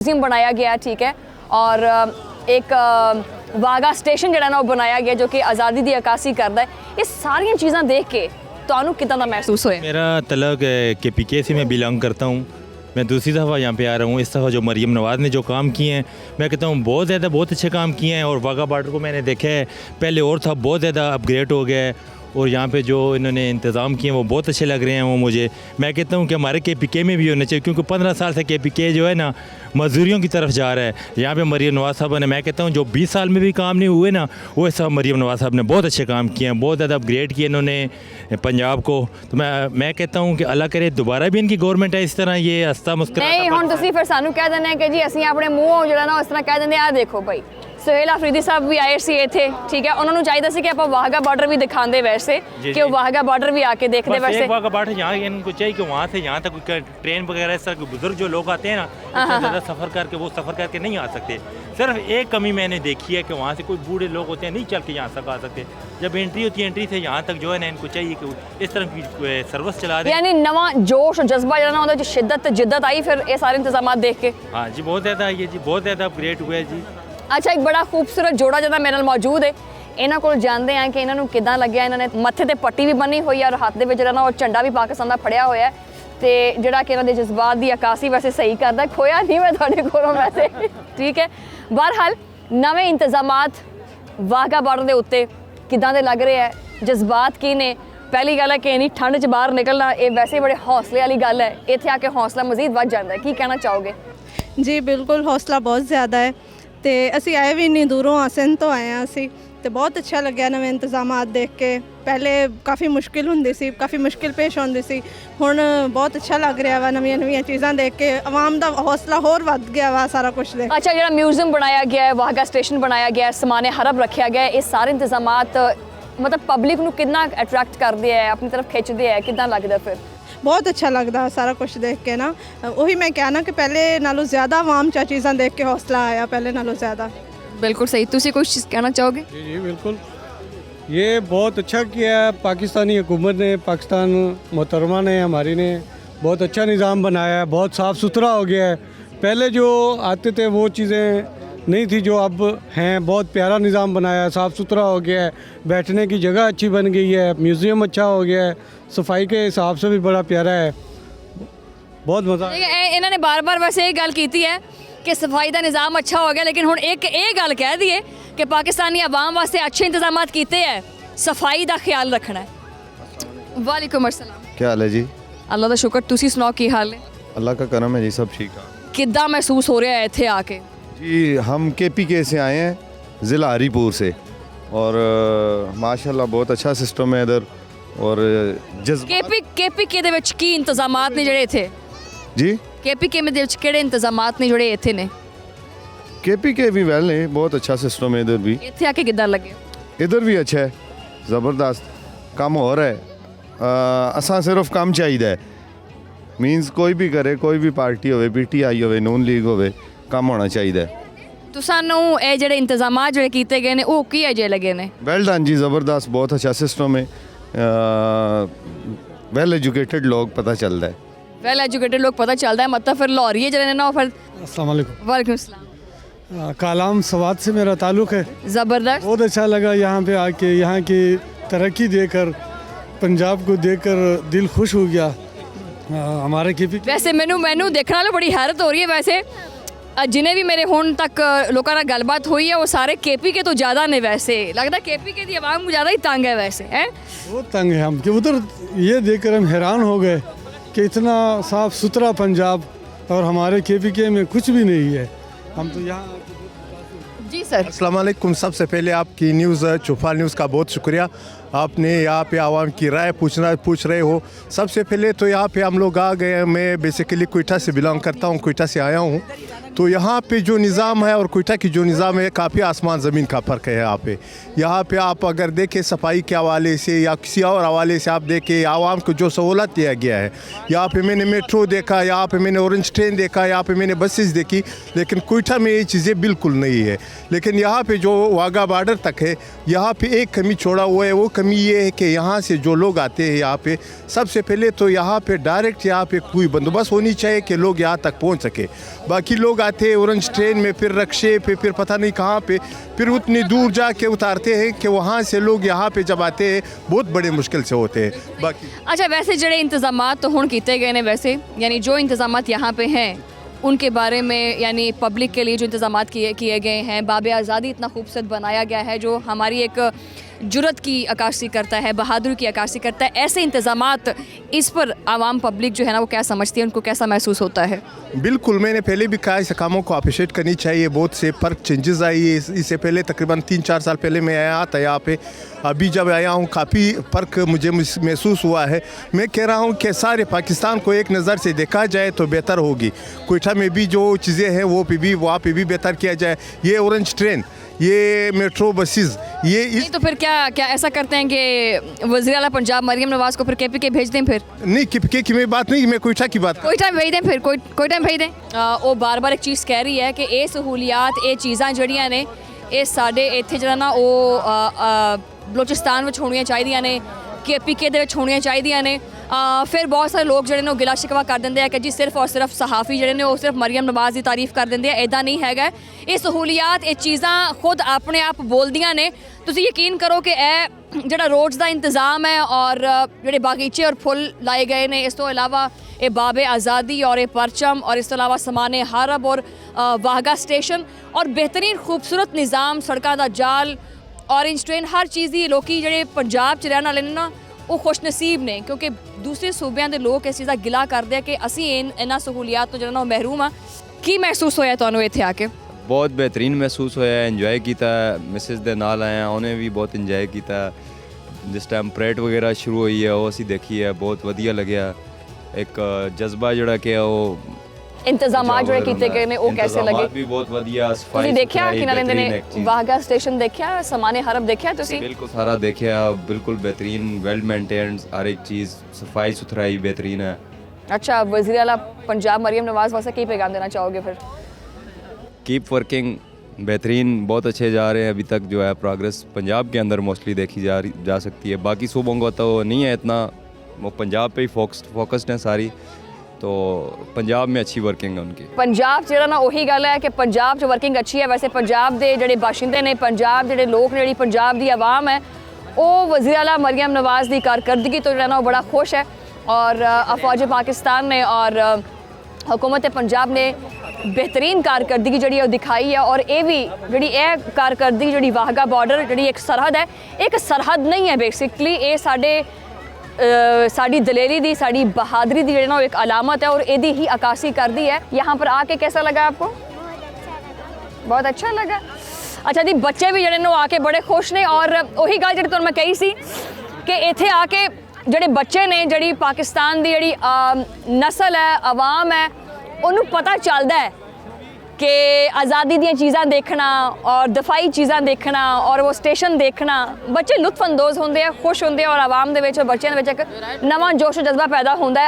Museum बनाया गया, ठीक है, और एक वाघा स्टेशन ਜਿਹੜਾ ਨਾ ਉਹ ਬਣਾਇਆ ਗਿਆ जो कि आज़ादी ਦੀ अक्कासी करता है। ये सारियां चीज़ां देख के ਤੁਹਾਨੂੰ ਕਿਦਾਂ ਦਾ महसूस होया? मेरा तलक KPK से मैं बिलोंग करता हूँ। मैं दूसरी दफ़ा यहाँ पे आ रहा हूँ। इस दफ़ा जो मरीम नवाज़ ने जो काम किए हैं, मैं कहता हूँ बहुत अच्छे काम किए हैं। और वाघा बॉर्डर को मैंने देखा है, पहले और था, बहुत ज़्यादा अपग्रेड हो गया है। और यहाँ पे जो इन्होंने इंतज़ाम किए हैं वो बहुत अच्छे लग रहे हैं। वो मुझे, मैं कहता हूँ कि हमारे KPK में भी होना चाहिए, क्योंकि 15 साल से KPK जो है ना मजदूरियों की तरफ जा रहा है। यहाँ पे मरीम नवाज़ साहब ने, मैं कहता हूँ जो 20 साल में भी काम नहीं हुए ना, वो सब मरीम नवाज़ साहब ने बहुत अच्छे काम किए हैं, बहुत ज़्यादा अपग्रेड किए इन्होंने पंजाब को। तो मैं कहता हूँ कि अल्लाह करे दोबारा भी इनकी गवर्नमेंट है इस तरह ये हंसता मुस्कुराता। नहीं हुण तुसीं फिर सानू कह देना कि जी ਅਸੀਂ ਆਪਣੇ ਮੂੰਹੋਂ ਜਿਹੜਾ ਨਾ ਇਸ ਤਰ੍ਹਾਂ ਕਹਿ ਦਿੰਦੇ ਆ ਦੇਖੋ ਭਾਈ सुहेल अफरीदी साहब भी आए थे ਇੱਥੇ, ठीक है, उन्होंने चाहिए सी कि आप वाघा बॉर्डर भी दिखाते वैसे कि वाघा बॉर्डर भी आके देखते वैसे। वाघा बॉर्डर यहाँ इनको चाहिए कि वहाँ से यहाँ तक ट्रेन वगैरह इस तरह के बुजुर्ग जो लोग आते हैं ना, ज़्यादा सफ़र करके वो सफ़र करके नहीं आ सकते। सिर्फ एक कमी मैंने देखी है कि वहाँ से कोई बूढ़े लोग होते हैं नहीं चल के यहाँ तक आ सकते। जब एंट्री होती है, एंट्री से यहाँ तक जो है ना इनको चाहिए कि इस तरह की सर्विस चला दें। यानी नवा जोश और जज्बा जो ना होता शिद्दत जिद्दत आई फिर ये सारे इंतजाम देख के। हाँ जी, बहुत ज़्यादा आई है जी, बहुत ज़्यादा अपग्रेड हुआ है जी। अच्छा, एक बड़ा खूबसूरत जोड़ा जो मेरे नाल मौजूद है, इन्हों को जानते हैं कि इन्हों किदां लग्या। इन्होंने मत्थे ते पट्टी भी बनी हुई है और हाथ दे विच ना वो झंडा भी पाकिस्तान का फड़िया होया है, ते जिहड़ा कि इन्हां दे जज्बात दी अक्कासी वैसे सही करदा। खोया नहीं मैं तुहाडे कोलों वैसे, ठीक है। बहरहाल नवे इंतजामात वाघा बॉर्डर के उत्ते किदां दे लग रहे हैं, जज्बात की ने? पहली गल है कि इन्नी ठंड च बाहर निकलना ये वैसे बड़े हौसले वाली गल है, इत्थे आके हौसला मजीद वध जाता है। की कहना चाहोगे? जी बिल्कुल, हौसला बहुत ज़्यादा है। तो असी आए भी इन्नी दूरों आसन तो आए हैं असी, तो बहुत अच्छा लग्या नवे इंतजामात देख के। पहले काफ़ी मुश्किल होंदी सी, काफ़ी मुश्किल पेश होंदी सी, हुण बहुत अच्छा लग रहा वा नवीं नवीं चीज़ां देख के। आवाम दा हौसला होर वध गया वा सारा कुछ देख। अच्छा, जो म्यूजियम बनाया गया है, वाघा स्टेशन बनाया गया है, समाने हरब रखा गया है, ये सारे इंतजामात मतलब पब्लिक नूं कितना अट्रैक्ट करते हैं, अपनी तरफ खिंचते हैं, कितना लगता फिर? बहुत अच्छा लगता सारा कुछ देख के ना। वही मैं कहना कि पहले नालों ज़्यादा आवाम चा चीज़ां देख के हौसला आया, पहले नालों ज़्यादा। बिल्कुल सही। तुसी कुछ चीज़ कहना चाहोगे? जी जी बिल्कुल, ये बहुत अच्छा किया है पाकिस्तानी हुकूमत ने, पाकिस्तान मोहतरमा ने, हमारी ने बहुत अच्छा निज़ाम बनाया है, बहुत साफ़ सुथरा हो गया है। पहले जो आते थे वो चीज़ें नहीं थी जो अब हैं। बहुत प्यारा निज़ाम बनाया है, साफ़ सुथरा हो गया है, बैठने की जगह अच्छी बन गई है, म्यूज़ियम अच्छा हो गया है, सफाई के हिसाब से भी बड़ा प्यारा है, बहुत मज़ा। इन्होंने बार बार वैसे ये गल की है कि सफाई का निज़ाम अच्छा हो गया, लेकिन हुण एक ये गल कह दी है कि पाकिस्तानी आवाम वास्ते अच्छे इंतजाम किए हैं, सफाई का ख्याल रखना है। वालेकुम अस्सलाम, क्या हाल है जी? अल्लाह का शुक्र, तुसी सुनाओ की हाल है? अल्लाह का करम है जी, सब ठीक है। किद्दां महसूस हो रहा है इत्थे आके? जी हम KPK से आए हैं, ज़िला हरीपुर से, और माशाल्लाह बहुत अच्छा सिस्टम है इधर। और KPK ਦੇ ਵਿੱਚ ਕੀ ਇੰਤਜ਼ਾਮਾਤ ਨੇ ਜਿਹੜੇ ਇੱਥੇ? जी KPK ਦੇ ਵਿੱਚ ਕਿਹੜੇ ਇੰਤਜ਼ਾਮਾਤ ਨੇ ਜਿਹੜੇ ਇੱਥੇ ਨੇ? KPK भी वेल है, बहुत अच्छा सिस्टम है इधर भी। ਇੱਥੇ ਆ ਕੇ ਕਿੱਦਾਂ ਲੱਗੇ? इधर भी अच्छा है, ज़बरदस्त काम हो रहा है। असा सिर्फ काम चाहिए, मीन्स कोई भी करे, कोई भी पार्टी होवे, PTI होवे, नून लीग होवे, काम होना चाहिए। तो सानू ये ਜਿਹੜੇ ਇੰਤਜ਼ਾਮਾਤ ਜਿਹੜੇ ਕੀਤੇ ਗਏ ਨੇ ਉਹ ਕੀ ਅਜੇ ਲੱਗੇ ਨੇ? वेल डन जी, ज़बरदस्त, बहुत अच्छा सिस्टम है। वेल एजुकेटेड लोग पता चलता है, वेल एजुकेटेड लोग पता चलता है, मतलब फिर लाहौरिये जने ना फिर। अस्सलाम वालेकुम। वालेकुम सलाम। कालाम सवाद से मेरा ताल्लुक़ है। ज़बरदस्त, बहुत अच्छा लगा यहाँ पे आके, यहाँ की तरक्की देखकर, पंजाब को देखकर दिल खुश हो गया। हमारे KPK वैसे मैनू देखने वाले बड़ी हैरत हो रही है। वैसे जिन्हें भी मेरे हुण तक लोगों नाल गलबात हुई है वो सारे KPK तो ज़्यादा ने। वैसे लगता है KPK की आवाम ज़्यादा ही तंग है वैसे, हैं? बहुत तंग है हम, कि उधर ये देखकर हम हैरान हो गए कि इतना साफ़ सुथरा पंजाब और हमारे KPK में कुछ भी नहीं है। हम तो यहाँ। जी सर। अस्सलाम वालेकुम। सबसे पहले आपकी न्यूज़ चौफाल न्यूज़ का बहुत शुक्रिया, आपने यहाँ पे आवाम की राय पूछ रहे हो। सबसे पहले तो यहाँ पे हम लोग आ गए हैं, मैं बेसिकली क्वेटा से बिलोंग करता हूँ, क्वेटा से आया हूँ। तो यहाँ पे जो निज़ाम है और क्वेटा की जो निज़ाम है, काफ़ी आसमान ज़मीन का फ़र्क है। यहाँ पे आप अगर देखें सफाई के हवाले से या किसी और हवाले से आप देखें, आवाम को जो सहूलत दिया गया है, यहाँ पे मैंने मेट्रो देखा, यहाँ पे मैंने ऑरेंज ट्रेन देखा, यहाँ पे मैंने बसेस देखी, लेकिन क्वेटा में ये चीज़ें बिल्कुल नहीं है। लेकिन यहाँ पे जो वाघा बॉर्डर तक है, यहाँ पे एक कमी छोड़ा हुआ है। वो कमी ये है कि यहाँ से जो लोग आते हैं यहाँ पे, सबसे पहले तो यहाँ पे डायरेक्ट यहाँ पे कोई बंदोबस्त होनी चाहिए कि लोग यहाँ तक पहुँच सके। बाकी लोग लोग आते हैं ऑरेंज ट्रेन में, फिर रक्शे पे, फिर पता नहीं कहाँ पे, फिर उतनी दूर जाके उतारते हैं कि वहाँ से लोग यहाँ पे जब आते हैं बहुत बड़े मुश्किल से होते हैं। बाकी अच्छा, वैसे जड़े इंतजामात तो हुण कीते गए ने, वैसे यानी जो इंतजामात यहाँ पे हैं उनके बारे में, यानी पब्लिक के लिए जो इंतजामात किए गए हैं, बाबे आज़ादी इतना खूबसूरत बनाया गया है जो हमारी एक जुरत की अक्कासी करता है, बहादुरी की अक्कासी करता है, ऐसे इंतजामात इस पर आवाम पब्लिक जो है ना वो क्या समझती है, उनको कैसा महसूस होता है? बिल्कुल, मैंने पहले भी कहा इस कामों को अप्रिशिएट करनी चाहिए। बहुत से पर्क चेंजेस आई है इससे पहले, तकरीबन 3-4 साल पहले मैं आया था यहाँ पे। अभी जब आया हूँ काफ़ी फ़र्क मुझे महसूस हुआ है। मैं कह रहा हूँ कि सारे पाकिस्तान को एक नज़र से देखा जाए तो बेहतर होगी। कोयटा में भी जो चीज़ें हैं वो पे भी वहाँ पे भी बेहतर किया जाए। ये ऑरेंज ट्रेन, ये मेट्रो बसेस, ये इस नहीं तो फिर क्या ऐसा करते हैं कि वज़ीर आला पंजाब मरियम नवाज़ को फिर KPK भेज दें? फिर नहीं, KPK की मैं बात नहीं, मैं कोयटा की बात। कोई टाइम भेज दें, फिर कोई टाइम भेज दें। वो बार एक चीज़ कह रही है कि ये सहूलियात, ये चीज़ां जड़ियां ने, ये साडे इत्थे जरा ना वो बलोचिस्तान में होनियां चाहिदियां ने, KPK दे विच होनियां चाहिदियां ने। फिर बहुत सारे लोग ਜਿਹੜੇ ਨੇ ਉਹ ਗਿਲਾ ਸ਼ਿਕਵਾ ਕਰ ਦਿੰਦੇ ਆ ਕਿ ਜੀ ਸਿਰਫ ਔਰ ਸਿਰਫ ਸਹਾਫੀ ਜਿਹੜੇ ਨੇ ਉਹ ਸਿਰਫ ਮਰੀਮ ਨਵਾਜ਼ ਦੀ ਤਾਰੀਫ ਕਰ ਦਿੰਦੇ ਆ। ਇਦਾਂ ਨਹੀਂ ਹੈਗਾ। ਇਹ ਸਹੂਲੀਅਤ, ਇਹ ਚੀਜ਼ਾਂ ਖੁਦ ਆਪਣੇ ਆਪ ਬੋਲਦੀਆਂ ਨੇ। ਤੁਸੀਂ ਯਕੀਨ ਕਰੋ ਕਿ ਇਹ ਜਿਹੜਾ ਰੋਡਸ ਦਾ ਇੰਤਜ਼ਾਮ ਹੈ ਔਰ ਜਿਹੜੇ ਬਾਗੀਚੇ ਔਰ ਫੁੱਲ ਲਾਏ ਗਏ ਨੇ, ਇਸ ਤੋਂ ਇਲਾਵਾ ਇਹ ਬਾਬੇ ਆਜ਼ਾਦੀ ਔਰ ਇਹ ਪਰਚਮ ਔਰ ਇਸ ਤੋਂ ਇਲਾਵਾ ਸਮਾਨੇ ਹਰਬ ਔਰ ਵਾਹਗਾ ਸਟੇਸ਼ਨ ਔਰ ਬਿਹਤਰੀਨ ਖੂਬਸੂਰਤ ਨਿਜ਼ਾਮ, ਸੜਕਾਂ ਦਾ ਜਾਲ, ऑरेंज ट्रेन, हर चीज़ ही लोग ਜਿਹੜੇ ਪੰਜਾਬ 'ਚ ਰਹਿਣ ਵਾਲੇ ਨੇ ਨਾ ਉਹ ਖੁਸ਼ਨਸੀਬ ਨੇ, ਕਿਉਂਕਿ ਦੂਸਰੇ ਸੂਬਿਆਂ ਦੇ ਲੋਕ ਇਸ ਚੀਜ਼ ਦਾ ਗਿਲਾ ਕਰਦੇ ਆ ਕਿ ਅਸੀਂ ਇਹਨਾਂ ਸਹੂਲੀਅਤ ਤੋਂ ਜਿਹੜਾ ਨਾ ਉਹ ਮਹਿਰੂਮ ਆ। ਕੀ ਮਹਿਸੂਸ ਹੋਇਆ ਤੁਹਾਨੂੰ ਇੱਥੇ ਆ ਕੇ? ਬਹੁਤ ਬਿਹਤਰੀਨ ਮਹਿਸੂਸ ਹੋਇਆ, ਇੰਜੋਏ ਕੀਤਾ। ਮਿਸਿਸ ਦੇ ਨਾਲ ਆਏ ਹਾਂ, ਉਹਨੇ ਵੀ ਬਹੁਤ ਇੰਜੋਏ ਕੀਤਾ। ਜਿਸ ਟਾਈਮ ਪਰੇਡ ਵਗੈਰਾ ਸ਼ੁਰੂ ਹੋਈ ਹੈ ਉਹ ਅਸੀਂ ਦੇਖੀ ਹੈ, ਬਹੁਤ ਵਧੀਆ ਲੱਗਿਆ। ਇੱਕ ਜਜ਼ਬਾ ਜਿਹੜਾ ਕਿ ਉਹ ਇੰਤਜ਼ਾਮਾਤ ਜਿਹੜੇ ਕੀਤੇ ਗਏ ਨੇ ਉਹ ਕੈਸੇ ਲੱਗੇ? ਵੀ ਬਹੁਤ ਵਧੀਆ, ਸਫਾਈ ਤੁਸੀਂ ਦੇਖਿਆ ਕਿ ਨਾਲੇ ਨੇ ਵਾਹਗਾ ਸਟੇਸ਼ਨ ਦੇਖਿਆ, ਸਮਾਨੇ ਹਰਬ ਦੇਖਿਆ ਤੁਸੀਂ? ਬਿਲਕੁਲ ਸਾਰਾ ਦੇਖਿਆ, ਬਿਲਕੁਲ ਬਿਹਤਰੀਨ, ਵੈਲ ਮੇਨਟੇਨਡ, ਹਰ ਇੱਕ ਚੀਜ਼, ਸਫਾਈ ਸੁਥਰਾਈ ਬਿਹਤਰੀਨ है। अच्छा, वज़ीर आला पंजाब मरियम नवाज़ वास्ते की पैगाम देना चाहोगे फिर? कीप वर्किंग, बेहतरीन, बहुत अच्छे जा रहे हैं। अभी तक जो है प्रोग्रेस पंजाब के अंदर मोस्टली देखी जा सकती है। बाकी सूबों को तो नहीं है इतना, वो पंजाब पे ही फोकस्ड हैं सारी, तो पंजाब में अच्छी वर्किंग है उनकी। पंजाब ਜਿਹੜਾ ਨਾ ਉਹੀ ਗੱਲ ਹੈ ਕਿ ਪੰਜਾਬ 'ਚ ਵਰਕਿੰਗ ਅੱਛੀ ਹੈ। ਵੈਸੇ ਪੰਜਾਬ ਦੇ ਜਿਹੜੇ ਬਾਸ਼ਿੰਦੇ ਨੇ, ਪੰਜਾਬ ਜਿਹੜੇ ਲੋਕ ਨੇ, ਜਿਹੜੀ ਪੰਜਾਬ ਦੀ ਆਵਾਮ ਹੈ, ਉਹ ਵਜ਼ੀਰ ਆਲਾ ਮਰੀਮ ਨਵਾਜ਼ ਦੀ ਕਾਰਕਰਦਗੀ ਤੋਂ ਜਿਹੜਾ ਨਾ ਉਹ ਬੜਾ ਖੁਸ਼ ਹੈ। और अफवाज पाकिस्तान ने और हुकूमत पंजाब ने बेहतरीन कारकर्दगी जी दिखाई है। और ये भी जी कारकर्दगी जी वाहगा बॉर्डर जी एक सरहद है, एक सरहद नहीं है बेसिकली, ये साड़ी दलेरी दी, साड़ी बहादुरी दी ना एक अलामत है और यदी ही अक्कासी कर दी है। यहाँ पर आके कैसा लगा आपको? बहुत अच्छा लगा। अच्छा जी, बच्चे भी जड़े आके बड़े खुश ने। और वही गल जी मैं कही सी कि इत्थे आके ਜਿਹੜੇ ਬੱਚੇ ਨੇ, ਜਿਹੜੀ ਪਾਕਿਸਤਾਨ ਦੀ ਜਿਹੜੀ ਨਸਲ ਹੈ, ਆਵਾਮ ਹੈ, ਉਹਨੂੰ ਪਤਾ ਚੱਲਦਾ ਹੈ ਕਿ ਆਜ਼ਾਦੀ ਦੀਆਂ ਚੀਜ਼ਾਂ ਦੇਖਣਾ ਔਰ ਦਫਾਈ ਚੀਜ਼ਾਂ ਦੇਖਣਾ ਔਰ ਉਹ ਸਟੇਸ਼ਨ ਦੇਖਣਾ, ਬੱਚੇ ਲੁਤਫ ਅੰਦੋਜ਼ ਹੁੰਦੇ ਆ, ਖੁਸ਼ ਹੁੰਦੇ ਆ। ਔਰ ਆਵਾਮ ਦੇ ਵਿੱਚ, ਬੱਚਿਆਂ ਦੇ ਵਿੱਚ ਇੱਕ ਨਵਾਂ ਜੋਸ਼ ਜਜ਼ਬਾ ਪੈਦਾ ਹੁੰਦਾ ਹੈ।